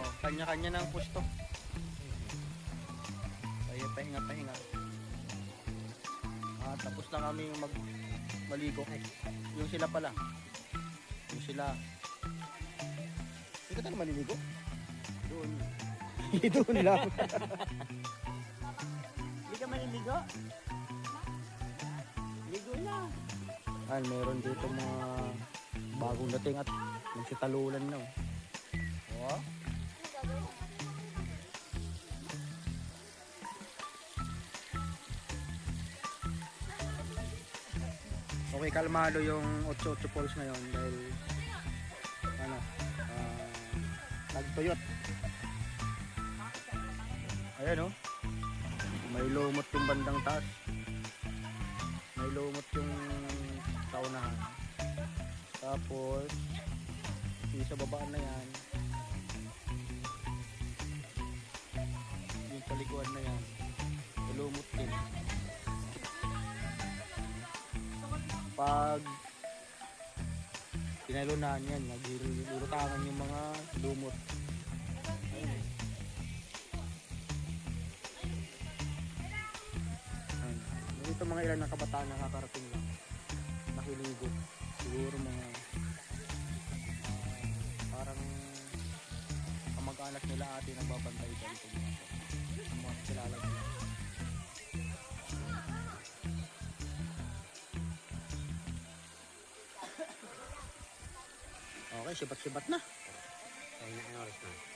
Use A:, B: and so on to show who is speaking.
A: Oh, kanya-kanya ng pusto. Kaya pahinga-pahinga. Tapos na kami maligo. Yung sila pala. Yung sila. Hindi ka tayo maliligo? Doon. Doon lang.
B: Hindi ka maliligo? Ligo na.
A: Meron dito mga bagong dating at nagsitalulan na. Oh. Okay, kalmado yung 88 Falls ngayon dahil nagtuyot. Ayan oh. May lumot yung bandang taas. May lumot yung saunahan. Tapos yung sa babaan na yan, yung paliguan na yan, lumot din. Pag pinalunan yan, naghilutangan yung mga lumot. Ayun. Ito mga ilan na kabataan nakakarating lang nakiligo. Siguro mga parang kamag-anak nila ate nagbabantay dito mga kilala nila. Okay, sibat-sibat na.
B: Kaya na oras na.